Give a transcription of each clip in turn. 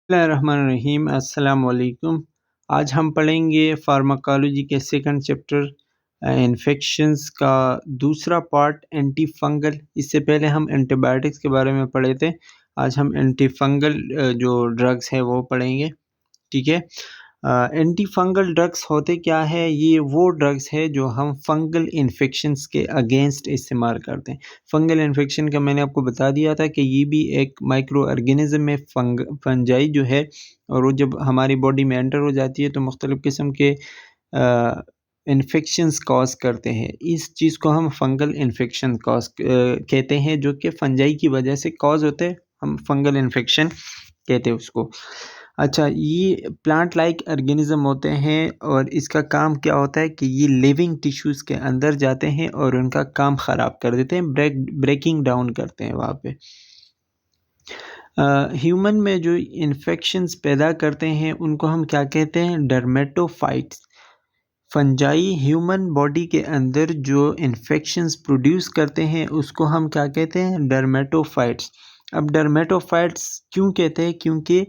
बिस्मिल्लाहिर्रहमानिर्रहीम अस्सलाम वालेकुम। आज हम पढ़ेंगे फार्माकोलॉजी के सेकंड चैप्टर इन्फेक्शंस का दूसरा पार्ट एंटी फंगल। इससे पहले हम एंटीबायोटिक्स के बारे में पढ़े थे। आज हम एंटी फंगल जो ड्रग्स है वो पढ़ेंगे। ठीक है। एंटी फंगल ड्रग्स होते क्या है? ये वो ड्रग्स है जो हम फंगल इन्फेक्शंस के अगेंस्ट इस्तेमाल करते हैं। फंगल इन्फेक्शन का मैंने आपको बता दिया था कि ये भी एक माइक्रो ऑर्गेनिज्म में फंजाई जो है, और वो जब हमारी बॉडी में एंटर हो जाती है तो मुख्तलिफ़ किस्म के इन्फेक्शंस कॉज करते हैं। इस चीज़ को हम फंगल इन्फेक्शन कॉज कहते हैं, जो कि फंजाई की वजह से कॉज होते हैं। हम फंगल इन्फेक्शन कहते हैं उसको। अच्छा, ये प्लांट लाइक ऑर्गेनिज्म होते हैं और इसका काम क्या होता है कि ये लिविंग टिश्यूज़ के अंदर जाते हैं और उनका काम ख़राब कर देते हैं, ब्रेकिंग डाउन करते हैं वहाँ पे। ह्यूमन में जो इन्फेक्शंस पैदा करते हैं उनको हम क्या कहते हैं? डर्मेटोफाइट्स। फंजाई ह्यूमन बॉडी के अंदर जो इन्फेक्शंस प्रोड्यूस करते हैं उसको हम क्या कहते हैं? डर्मेटोफाइट्स। अब डर्मेटोफाइट्स क्यों कहते हैं? क्योंकि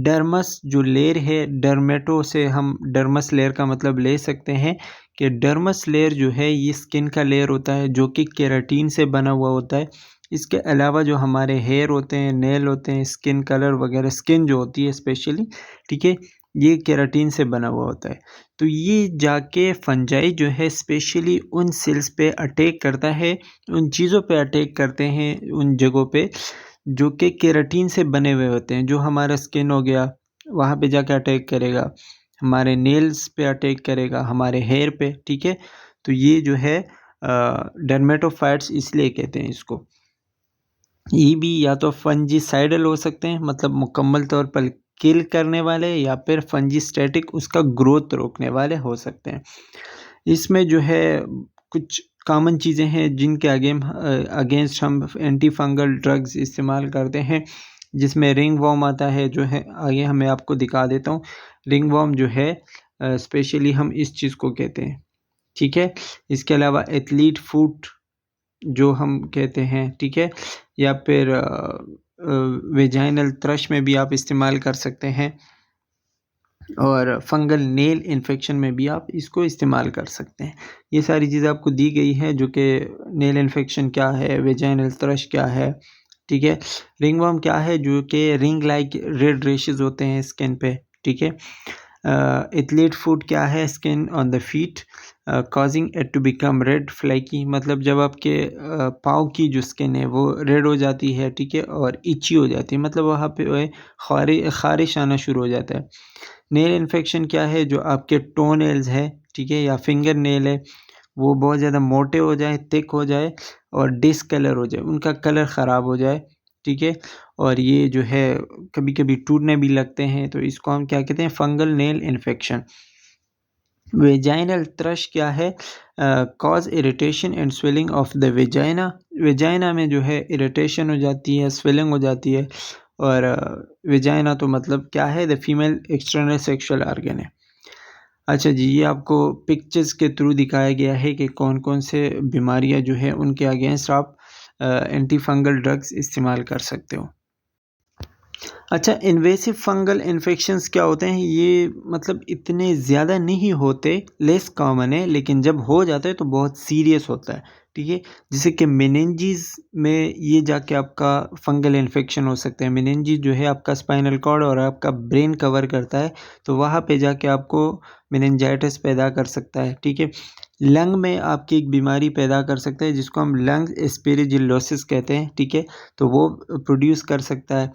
डर्मस जो लेयर है, डर्मेटो से हम डर्मस लेयर का मतलब ले सकते हैं कि डर्मस लेयर जो है ये स्किन का लेयर होता है जो कि केराटिन से बना हुआ होता है। इसके अलावा जो हमारे हेयर होते हैं, नेल होते हैं, स्किन कलर वगैरह, स्किन जो होती है स्पेशली, ठीक है, ये केराटिन से बना हुआ होता है। तो ये जाके फंजाई जो है स्पेशली उन सेल्स पे अटैक करता है, उन चीज़ों पे अटैक करते हैं, उन जगहों पे जो कि केराटिन से बने हुए होते हैं। जो हमारा स्किन हो गया, वहाँ पे जाके अटैक करेगा, हमारे नेल्स पे अटैक करेगा, हमारे हेयर पे, ठीक है। तो ये जो है डर्मेटोफाइट्स इसलिए कहते हैं इसको। ये भी या तो फंजीसाइडल हो सकते हैं, मतलब मुकम्मल तौर पर किल करने वाले, या फिर फंजीस्टैटिक, उसका ग्रोथ रोकने वाले हो सकते हैं। इसमें जो है कुछ कॉमन चीज़ें हैं जिनके अगेंस्ट हम एंटी फंगल ड्रग्स इस्तेमाल करते हैं, जिसमें रिंग वर्म आता है जो है, आगे मैं आपको दिखा देता हूँ। रिंग वर्म जो है स्पेशली हम इस चीज़ को कहते हैं, ठीक है। इसके अलावा एथलीट फुट जो हम कहते हैं, ठीक है, या फिर वेजाइनल थ्रश में भी आप इस्तेमाल कर सकते हैं, और फंगल नेल इन्फेक्शन में भी आप इसको इस्तेमाल कर सकते हैं। ये सारी चीज़ें आपको दी गई हैं, जो कि नेल इन्फेक्शन क्या है, वेजाइनल थ्रश क्या है, ठीक है। रिंगवर्म क्या है? जो कि रिंग लाइक रेड रेशेस होते हैं स्किन पे, ठीक है। एथलीट फुट क्या है? Skin on the feet causing it to become red flaky, मतलब जब आपके पाँव की जो स्किन है वो रेड हो जाती है, ठीक है, और इची हो जाती है, मतलब वहाँ पे खारिश आना शुरू हो जाता है। नेल इन्फेक्शन क्या है? जो आपके टो नेल्स है, ठीक है, या फिंगर नेल है, वो बहुत ज़्यादा मोटे हो जाए, थिक हो जाए और डिसकलर हो जाए, उनका कलर ख़राब हो जाए, ठीक है, और ये जो है कभी-कभी टूटने भी लगते हैं, तो इसको हम क्या कहते हैं? Fungal nail infection. Vaginal thrust क्या है? Cause irritation and swelling of the vagina. Vagina में जो है इरिटेशन हो जाती है, स्वेलिंग हो जाती है, और वेजाइना तो मतलब क्या है? The female external sexual organ है। अच्छा जी, ये आपको पिक्चर्स के थ्रू दिखाया गया है कि कौन-कौन से बीमारियाँ जो है उनके अगेंस्ट आप एंटी फंगल ड्रग्स इस्तेमाल कर सकते हो। अच्छा, इन्वेसिव फंगल इन्फेक्शंस क्या होते हैं? ये मतलब इतने ज़्यादा नहीं होते, लेस कॉमन है, लेकिन जब हो जाता है तो बहुत सीरियस होता है, ठीक है? जैसे कि मेनिंजेस में ये जाके आपका फंगल इन्फेक्शन हो सकता है। मेनिंजेस जो है आपका स्पाइनल कॉर्ड और आपका ब्रेन कवर करता है, तो वहाँ पे जाके आपको मेनिंजाइटिस पैदा कर सकता है, ठीक है? लंग में आपकी एक बीमारी पैदा कर सकता है जिसको हम लंग एस्पेरिजिलोसिस कहते हैं, ठीक है? तो वो प्रोड्यूस कर सकता है।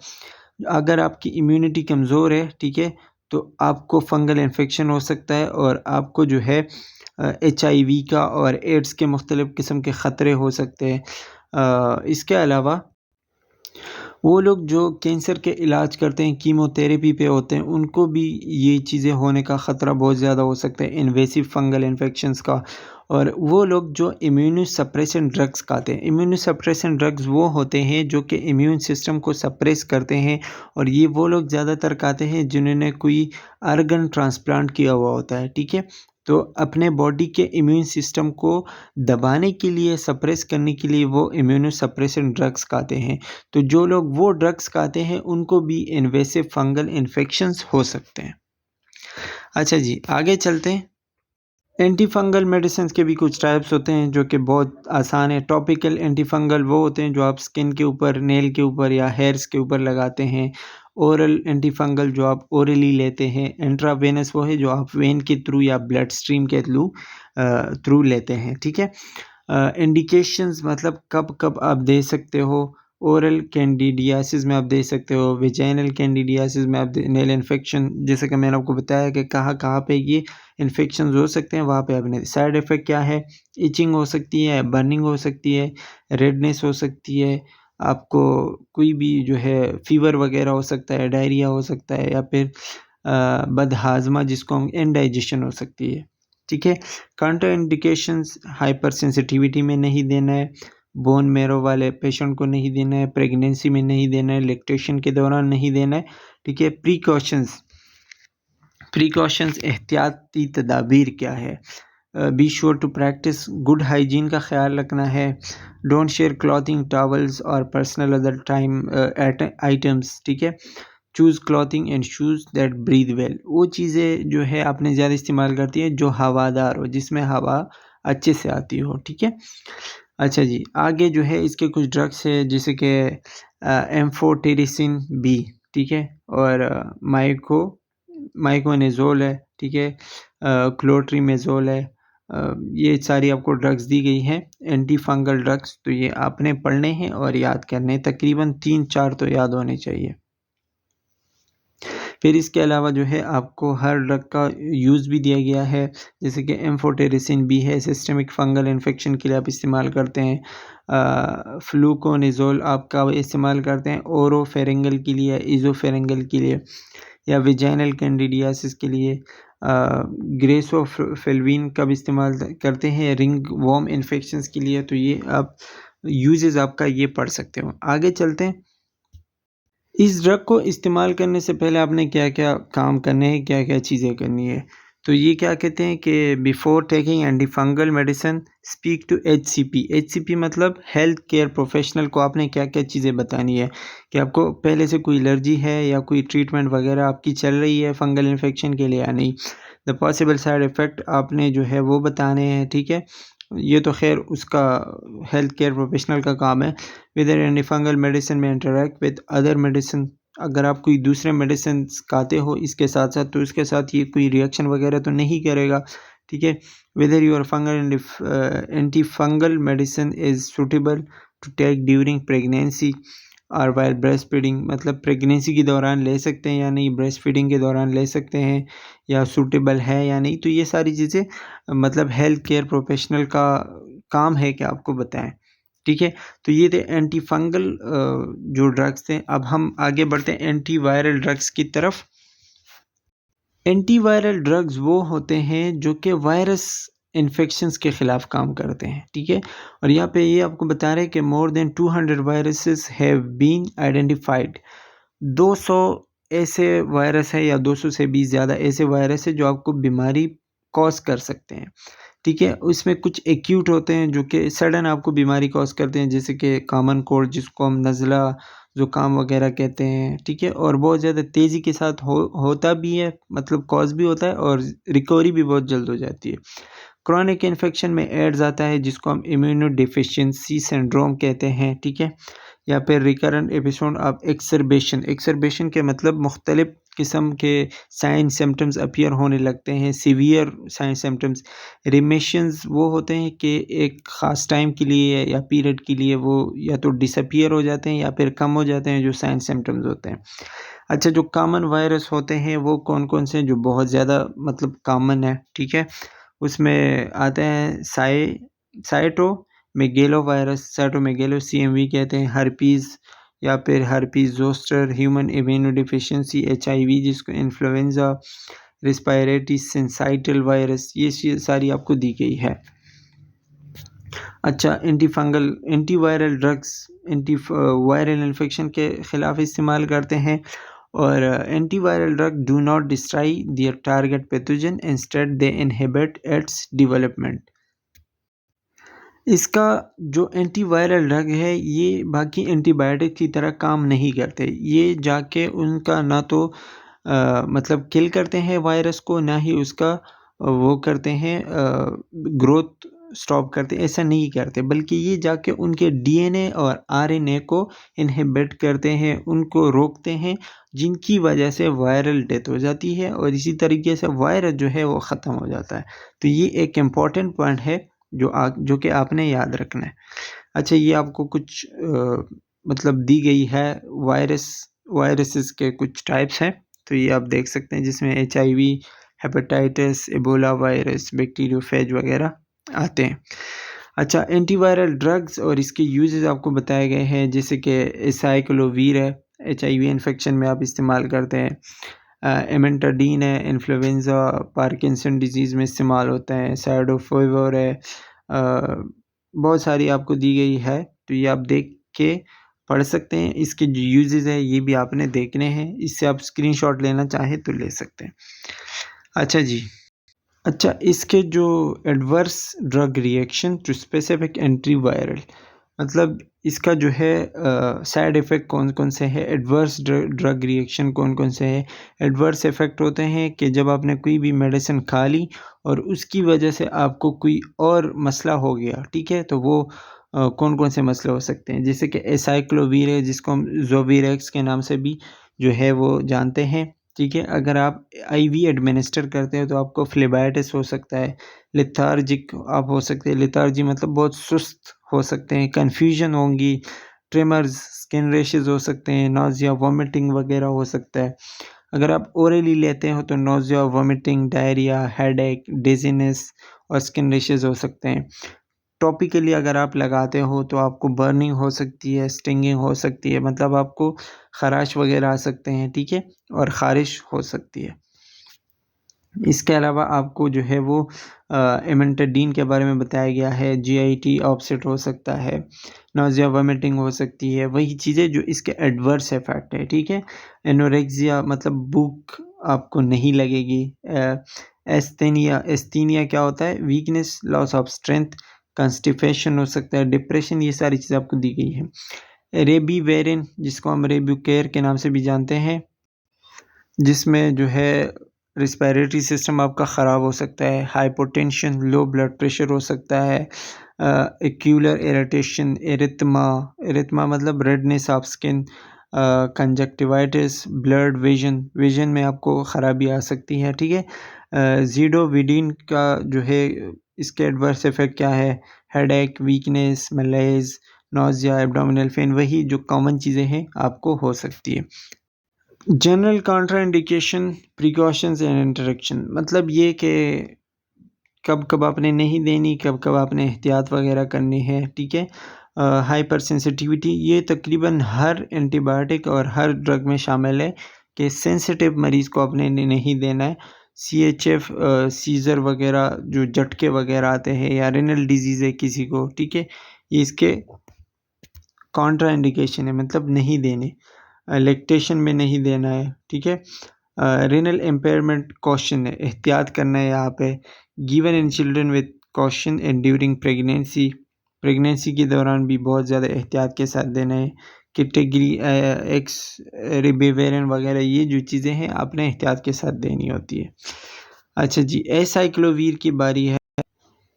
अगर आपकी इम्यूनिटी कमज़ोर है, ठीक है, तो आपको फंगल इन्फेक्शन हो सकता है, और आपको जो है एचआईवी का और एड्स के मुख्तलिफ़ किस्म के ख़तरे हो सकते हैं। इसके अलावा वो लोग जो कैंसर के इलाज करते हैं, कीमोथेरेपी पे होते हैं, उनको भी ये चीज़ें होने का ख़तरा बहुत ज़्यादा हो सकता है, इन्वेसिव फंगल इन्फेक्शंस का। और वो लोग जो इम्यूनो सप्रेशन ड्रग्स खाते हैं, इम्यूनो सप्रेशन ड्रग्स वो होते हैं जो कि इम्यून सिस्टम को सप्रेस करते हैं, और ये वो लोग ज़्यादातर खाते हैं जिन्होंने कोई ऑर्गन ट्रांसप्लांट किया हुआ होता है, ठीक है। तो अपने बॉडी के इम्यून सिस्टम को दबाने के लिए, सप्रेस करने के लिए वो इम्यूनो सप्रेसेंट ड्रग्स खाते हैं। तो जो लोग वो ड्रग्स खाते हैं उनको भी इन्वेसिव फंगल इन्फेक्शंस हो सकते हैं। अच्छा जी, आगे चलते हैं। एंटी फंगल मेडिसिन के भी कुछ टाइप्स होते हैं जो कि बहुत आसान है। टॉपिकल एंटी फंगल वो होते हैं जो आप स्किन के ऊपर, नेल के ऊपर या हेयर्स के ऊपर लगाते हैं। ओरल एंटी फंगल जो आप ओरली लेते हैं। इंट्रावेनस वो है जो आप वेन के थ्रू या ब्लड स्ट्रीम के थ्रू लेते हैं, ठीक है। इंडिकेशंस मतलब कब कब आप दे सकते हो। ओरल कैंडिडियासिस में आप दे सकते हो। वेजाइनल कैंडिडियासिस में आप नेल इन्फेक्शन, जैसे कि मैंने आपको बताया कि कहाँ कहाँ पे ये इन्फेक्शंस हो सकते हैं, वहाँ पे आपने साइड इफ़ेक्ट क्या है, इचिंग हो सकती है, बर्निंग हो सकती है, रेडनेस हो सकती है, आपको कोई भी जो है फ़ीवर वगैरह हो सकता है, डायरिया हो सकता है, या फिर बदहाज़मा जिसको हम इंडाइजेशन हो सकती है, ठीक है। काउंटर इंडिकेशंस, हाइपर सेंसिटिविटी में नहीं देना है, बोन मैरो वाले पेशेंट को नहीं देना है, प्रेगनेंसी में नहीं देना है, लैक्टेशन के दौरान नहीं देना है, ठीक है। प्रिकॉशंस एहतियाती तदाबीर क्या है। Be sure to practise good hygiene का ख्याल रखना है। डोंट शेयर क्लॉथिंग, टॉवल्स और पर्सनल अदर टाइम आइटम्स, ठीक है। Choose clothing and shoes that breathe well, वो चीज़ें जो है आपने ज़्यादा इस्तेमाल करती है जो हवादार हो, जिसमें हवा अच्छे से आती हो, ठीक है। अच्छा जी, आगे जो है इसके कुछ ड्रग्स है जैसे कि एम्फोटेरिसिन बी, ठीक है, और माइकोनेज़ोल है, ठीक है, क्लोट्रीमेज़ोल है। ये सारी आपको ड्रग्स दी गई हैं, एंटी फंगल ड्रग्स। तो ये आपने पढ़ने हैं और याद करने हैं, तकरीबन 3-4 तो याद होने चाहिए। फिर इसके अलावा जो है आपको हर ड्रग का यूज़ भी दिया गया है, जैसे कि एम्फोटेरिसिन बी है, सिस्टमिक फंगल इन्फेक्शन के लिए आप इस्तेमाल करते हैं। फ्लूकोनिज़ोल आपका इस्तेमाल करते हैं ओरोफेरिंगल के लिए, इज़ोफेरिंगल के लिए, या वेजाइनल कैंडिडियासिस के लिए। ग्रेसोफेल्विन कब इस्तेमाल करते हैं, रिंग वॉर्म इन्फेक्शंस के लिए। तो ये आप यूजेस आपका ये पढ़ सकते हो। आगे चलते हैं। इस ड्रग को इस्तेमाल करने से पहले आपने क्या-क्या काम करने हैं, क्या-क्या चीज़ें करनी है। तो ये क्या कहते हैं कि before taking anti fungal medicine speak to HCP. HCP मतलब हेल्थ केयर प्रोफेशनल को आपने क्या-क्या चीज़ें बतानी है, कि आपको पहले से कोई एलर्जी है या कोई ट्रीटमेंट वगैरह आपकी चल रही है फंगल इन्फेक्शन के लिए या नहीं। द पॉसिबल साइड इफ़ेक्ट आपने जो है वो बताने हैं, ठीक है। ये तो ख़ैर उसका हेल्थ केयर प्रोफेशनल का काम है। वेदर एनी फंगल मेडिसिन में इंटरैक्ट विद अदर मेडिसिन, अगर आप कोई दूसरे मेडिसिन खाते हो इसके साथ साथ, तो इसके साथ ये कोई रिएक्शन वगैरह तो नहीं करेगा, ठीक है। Whether your fungal anti fungal medicine is suitable to take during pregnancy और वाइल ब्रेस्ट फीडिंग, मतलब प्रेगनेंसी के दौरान ले सकते हैं या नहीं, ब्रेस्ट फीडिंग के दौरान ले सकते हैं या सूटेबल है या नहीं। तो ये सारी चीज़ें मतलब हेल्थ केयर प्रोफेशनल का काम है कि आपको बताएं, ठीक है। तो ये थे एंटी फंगल जो ड्रग्स थे। अब हम आगे बढ़ते हैं एंटी वायरल ड्रग्स की तरफ। एंटी वायरल ड्रग्स वो होते हैं जो कि वायरस इन्फेक्शंस के ख़िलाफ़ काम करते हैं, ठीक है। और यहाँ पे ये आपको बता रहे हैं कि more than 200 viruses have been identified. 200 ऐसे वायरस है या 200 से भी ज़्यादा ऐसे वायरस है जो आपको बीमारी कॉज़ कर सकते हैं, ठीक है। उसमें कुछ एक्यूट होते हैं जो कि सडन आपको बीमारी कॉज़ करते हैं, जैसे कि कॉमन कोल्ड जिसको हम नज़ला ज़ुकाम वगैरह कहते हैं, ठीक है। और बहुत ज़्यादा तेज़ी के साथ होता भी है, मतलब कॉज़ भी होता है और रिकवरी भी बहुत जल्द हो जाती है। क्रॉनिक इन्फेक्शन में एड्स आता है जिसको हम इम्यूनो डिफिशिएंसी सिंड्रोम कहते हैं, ठीक है। या फिर रिकरेंट एपिसोड ऑफ एक्सरबेशन। एक्सरबेशन के मतलब मुख्तलिफ किस्म के साइन सिम्टम्स अपीयर होने लगते हैं, सीवियर साइन सिम्टम्स। रिमिशंस वो होते हैं कि एक ख़ास टाइम के लिए या पीरियड के लिए वो या तो डिसअपीयर हो जाते हैं या फिर कम हो जाते हैं जो साइन सिम्टम्स होते हैं। अच्छा, जो कॉमन वायरस होते हैं वो कौन-कौन से हैं जो बहुत ज़्यादा मतलब कॉमन है, ठीक है। उसमें आते हैं साइटोमेगेलोवायरस, साइटोमेगेलो सीएमवी कहते हैं, हर्पीज़ या फिर herpes zoster, human immunodeficiency HIV जिसको इन्फ्लुएंजा, रेस्पिरेटरी सिंसाइटल वायरस, ये सारी आपको दी गई है। अच्छा, anti viral drugs viral infection के ख़िलाफ़ इस्तेमाल करते हैं और antiviral drug do not destroy their target pathogen, instead they inhibit its development. इसका जो एंटीवायरल ड्रग है ये बाकी एंटीबायोटिक की तरह काम नहीं करते। ये जाके उनका ना तो मतलब किल करते हैं वायरस को, ना ही उसका वो करते हैं ग्रोथ स्टॉप करते, ऐसा नहीं करते, बल्कि ये जाके उनके डीएनए और आरएनए को इनहिबिट करते हैं, उनको रोकते हैं, जिनकी वजह से वायरल डेथ हो जाती है और इसी तरीके से वायरस जो है वो ख़त्म हो जाता है। तो ये एक इम्पॉर्टेंट पॉइंट है जो कि आपने याद रखना है। अच्छा, ये आपको कुछ मतलब दी गई है वायरसेस के कुछ टाइप्स हैं, तो ये आप देख सकते हैं, जिसमें HIV, hepatitis, Ebola virus, bacteriophage वगैरह आते हैं। अच्छा, एंटीवायरल ड्रग्स और इसके यूजेस आपको बताए गए हैं, जैसे कि एसाइक्लोवीर है, HIV इन्फेक्शन में आप इस्तेमाल करते हैं। एमेंटाडीन है, इन्फ्लुएंजा पार्किंसन डिजीज़ में इस्तेमाल होता है। साइडोफोविर है, बहुत सारी आपको दी गई है, तो ये आप देख के पढ़ सकते हैं। इसके जो यूजेस है ये भी आपने देखने हैं, इससे आप स्क्रीनशॉट लेना चाहें तो ले सकते हैं। अच्छा जी, अच्छा, इसके जो adverse drug reaction to specific antiviral, मतलब इसका जो है साइड इफ़ेक्ट कौन कौन से हैं, एडवर्स ड्रग रिएक्शन कौन कौन से हैं। एडवर्स इफ़ेक्ट होते हैं कि जब आपने कोई भी मेडिसिन खा ली और उसकी वजह से आपको कोई और मसला हो गया, ठीक है, तो वो कौन कौन से मसले हो सकते हैं, जैसे कि एसाइक्लोवीर है, जिसको हम जोविरेक्स के नाम से भी जो है वो जानते हैं, ठीक है। अगर आप IV एडमिनिस्टर करते हो तो आपको फ्लेबाइटिस हो सकता है, लेथार्जिक आप हो सकते हैं, लेथार्जी मतलब बहुत सुस्त हो सकते हैं, कन्फ्यूजन होंगी, ट्रिमर्स, स्किन रैशेस हो सकते हैं, नौजिया, वॉमिटिंग वगैरह हो सकता है। अगर आप ओरली लेते हो तो nausea, vomiting, diarrhoea, headache, dizziness और स्किन रैशेस हो सकते हैं। टॉपिकली अगर आप लगाते हो तो आपको बर्निंग हो सकती है, स्टिंगिंग हो सकती है, मतलब आपको ख़राश वगैरह आ सकते हैं, ठीक है, और ख़ारिश हो सकती है। इसके अलावा आपको जो है वो इमेंटाडीन के बारे में बताया गया है, GIT ऑफसेट हो सकता है, नौजिया, वॉमिटिंग हो सकती है, वही चीज़ें जो इसके एडवर्स इफेक्ट है, ठीक है। एनोरेक्सिया मतलब भूख आपको नहीं लगेगी। एस्थीनिया क्या होता है, weakness, loss of strength, constipation हो सकता है, डिप्रेशन, ये सारी चीज़ें आपको दी गई है। रेबीवेरिन, जिसको हम रेब्यूकेयर के नाम से भी जानते हैं, जिसमें जो है रिस्पायरेटरी सिस्टम आपका ख़राब हो सकता है, हाइपोटेंशन, लो ब्लड प्रेशर हो सकता है, एक्यूलर इरिटेशन, एरिथमा मतलब redness of skin, conjunctivitis, blood vision में आपको ख़राबी आ सकती है, ठीक है। ज़ीडोविडिन का जो है इसके एडवर्स इफेक्ट क्या है, headache, weakness, मलेज, nausea, abdominal pain, वही जो कॉमन चीज़ें हैं आपको हो सकती है। General contraindication, precautions and interaction, मतलब ये कि कब कब आपने नहीं देनी, कब कब आपने एहतियात वगैरह करनी है, ठीक है। हाइपर सेंसिटिविटी, ये तकरीबन हर एंटीबायोटिक और हर ड्रग में शामिल है कि सेंसिटिव मरीज़ को आपने नहीं देना है। CHF, सीज़र वगैरह जो झटके वगैरह आते हैं, या रेनल डिजीज़ है किसी को, ठीक है, ये इसके कॉन्ट्राइंडिकेशन है, मतलब नहीं देने। लैक्टेशन में नहीं देना है, ठीक है। रेनल इम्पेयरमेंट कॉशन है, एहतियात करना है यहाँ पे। Given in children with caution and during pregnancy के दौरान भी बहुत ज़्यादा एहतियात के साथ देना है। कैटेगरी एक्स, रिबेवेरिन वगैरह, ये जो चीज़ें हैं आपने एहतियात के साथ देनी होती है। अच्छा जी, एसाइक्लोवीर की बारी है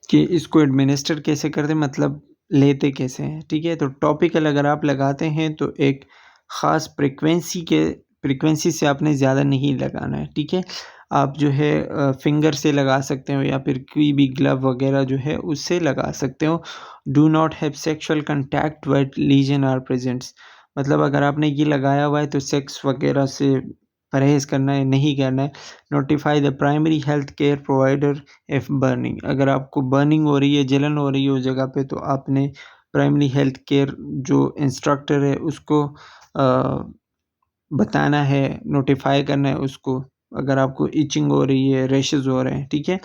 कि इसको एडमिनिस्टर कैसे करते हैं, मतलब लेते कैसे हैं, ठीक है। तो टॉपिकल अगर आप लगाते हैं तो एक ख़ास फ्रीक्वेंसी से आपने ज़्यादा नहीं लगाना है, ठीक है। आप जो है फिंगर से लगा सकते हो, या फिर कोई भी ग्लव वगैरह जो है उससे लगा सकते हो। Do not have sexual contact while lesion are presents, मतलब अगर आपने ये लगाया हुआ है तो सेक्स वगैरह से परहेज़ करना है, नहीं करना है। Notify the primary health care provider if burning, अगर आपको बर्निंग हो रही है, जलन हो रही है उस जगह पे, तो आपने प्राइमरी हेल्थ केयर जो इंस्ट्रक्टर है उसको बताना है, नोटिफाई करना है उसको, अगर आपको इचिंग हो रही है, रैशेस हो रहे हैं, ठीक है।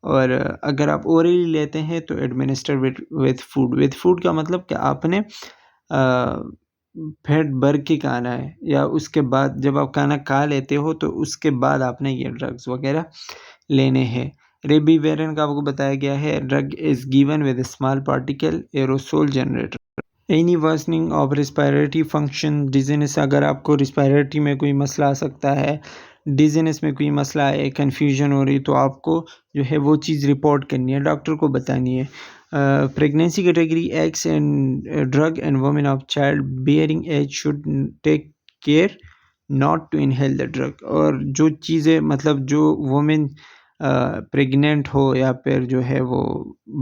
और अगर आप ओरली लेते हैं तो एडमिनिस्टर विद फूड का मतलब कि आपने पेट भर के खाना है, या उसके बाद जब आप खाना खा लेते हो तो उसके बाद आपने ये ड्रग्स वगैरह लेने हैं। रेबी वेरिएंट का आपको बताया गया है, drug is given with small particle aerosol generator. Any worsening of respiratory function, dizziness, अगर आपको रिस्पायरेटरी में कोई मसला आ सकता है, डिजीनेस में कोई मसला है, कन्फ्यूजन हो रही, तो आपको जो है वो चीज़ रिपोर्ट करनी है, डॉक्टर को बतानी है। Pregnancy category X and drug and women of child bearing age should take care not to inhale the drug. और जो चीज़ें मतलब जो वुमेन प्रेग्नेंट हो या फिर जो है वो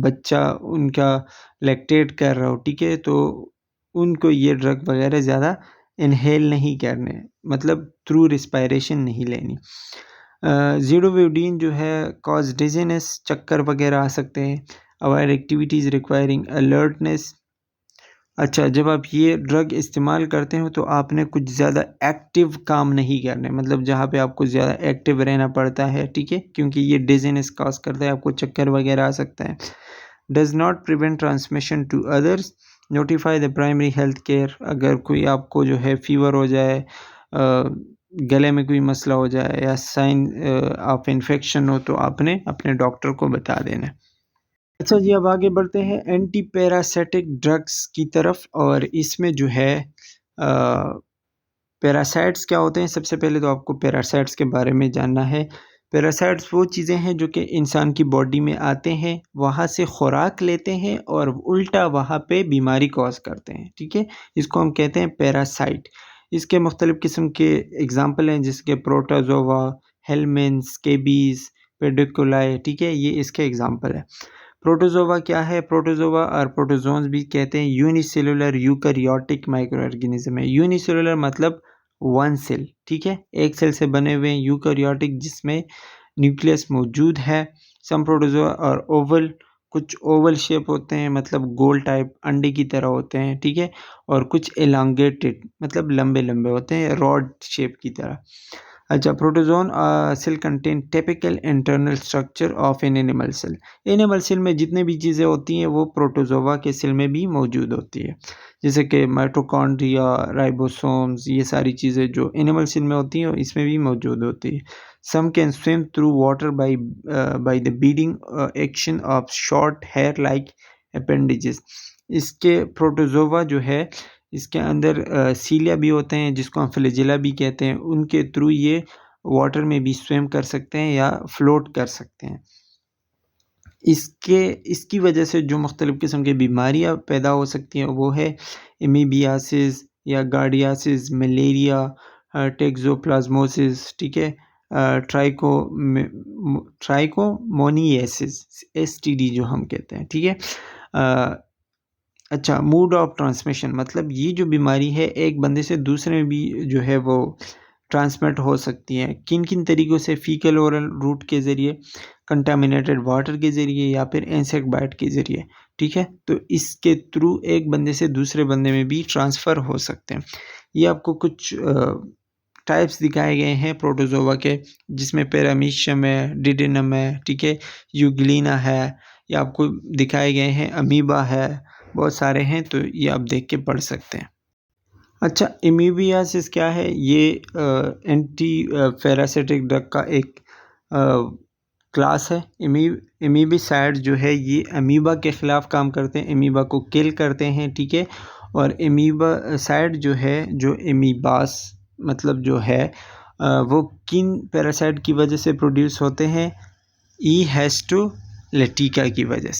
बच्चा उनका लैक्टेट कर रहा हो, ठीक है, तो उनको ये ड्रग वगैरह ज़्यादा इनहेल नहीं करने, मतलब थ्रू रिस्पायरेशन नहीं लेनी। ज़िडोविडिन जो है कॉज डिजीनेस, चक्कर वगैरह आ सकते हैं। Avoid activities requiring alertness. अच्छा, जब आप ये ड्रग इस्तेमाल करते हो तो आपने कुछ ज़्यादा एक्टिव काम नहीं करने, मतलब जहाँ पे आपको ज़्यादा एक्टिव रहना पड़ता है, ठीक है, क्योंकि ये डिजीनेस कॉज करता है, आपको चक्कर वगैरह आ सकता है। Does not prevent transmission to others, notify the primary health care. अगर कोई आपको जो है फीवर हो जाए, गले में कोई मसला हो जाए या साइन ऑफ इन्फेक्शन हो, तो आपने अपने डॉक्टर को बता देना। अच्छा जी, अब आगे बढ़ते हैं एंटी पैरासाइटिक ड्रग्स की तरफ, और इसमें जो है पैरासाइट्स क्या होते हैं। सबसे पहले तो आपको पैरासाइट्स के बारे में जानना है। पैरासाइट्स वो चीज़ें हैं जो कि इंसान की बॉडी में आते हैं, वहाँ से खुराक लेते हैं और उल्टा वहाँ पे बीमारी कॉज करते हैं, ठीक है, इसको हम कहते हैं पैरासाइट। इसके मुख्तलिफ़ किस्म के एग्ज़ाम्पल हैं, जिसके प्रोटोज़ोआ, हेलमिन्थ, स्केबीज़, पेडिकुलाई, ठीक है, ये इसके एग्ज़ाम्पल है। प्रोटोज़ोआ क्या है? प्रोटोज़ोआ और प्रोटोज़ोन्स भी कहते हैं यूनिसेलुलर यूकैरियोटिक माइक्रो ऑर्गेनिज्म है। यूनिसेलुलर मतलब वन सेल, ठीक है, एक सेल से बने हुए हैं। यूकैरियोटिक जिसमें न्यूक्लियस मौजूद है। सम प्रोटोज़ोआ और ओवल, कुछ ओवल शेप होते हैं, मतलब गोल टाइप अंडे की तरह होते हैं, ठीक है, और कुछ एलोंगेटेड मतलब लंबे लंबे होते हैं, रॉड शेप की तरह। अच्छा, protozoan cell contain typical internal structure of an animal cell. Animal cell में जितने भी चीज़ें होती हैं वो प्रोटोजोआ के सेल में भी मौजूद होती है, जैसे कि माइटोकॉन्ड्रिया, राइबोसोम्स, ये सारी चीज़ें जो एनिमल सेल में होती हैं इसमें भी मौजूद होती है। Some can swim through water by the beating action of short hair like appendages. इसके प्रोटोजोआ जो है इसके अंदर सीलिया भी होते हैं, जिसको हम फ्लैजेला भी कहते हैं, उनके थ्रू ये वाटर में भी स्विम कर सकते हैं या फ्लोट कर सकते हैं। इसकी वजह से जो मुख्तलिफ़ किस्म की बीमारियाँ पैदा हो सकती हैं वो है एमीबियासिस या गार्डियासिस, मलेरिया, टोक्सोप्लाज्मोसिस, ठीक है, ट्राइकोमोनियासिस, एसटीडी जो हम कहते हैं, ठीक है। अच्छा, मूड ऑफ ट्रांसमिशन मतलब ये जो बीमारी है एक बंदे से दूसरे में भी जो है वो ट्रांसमिट हो सकती है। किन किन तरीक़ों से? फीकल ओरल रूट के ज़रिए, कंटामिनेटेड वाटर के ज़रिए, या फिर इंसेक्ट बाइट के ज़रिए, ठीक है। तो इसके थ्रू एक बंदे से दूसरे बंदे में भी ट्रांसफ़र हो सकते हैं। ये आपको कुछ टाइप्स दिखाए गए हैं प्रोटोज़ोआ के, जिसमें पैरामीशियम है, डिडेनम है, ठीक है, यूग्लिना है, ये आपको दिखाए गए हैं, अमीबा है, बहुत सारे हैं, तो ये आप देख के पढ़ सकते हैं। अच्छा, एमीबियासिस क्या है? ये एंटी पैरासाइटिक ड्रग का एक क्लास है। एमीबिसाइड जो है ये अमीबा के ख़िलाफ़ काम करते हैं, अमीबा को किल करते हैं, ठीक है। और एमीबासाइड जो है, जो एमीबास मतलब जो है वो किन पैरासाइट की वजह से प्रोड्यूस होते हैं? ई हैस्टोलेटिका की वजह से।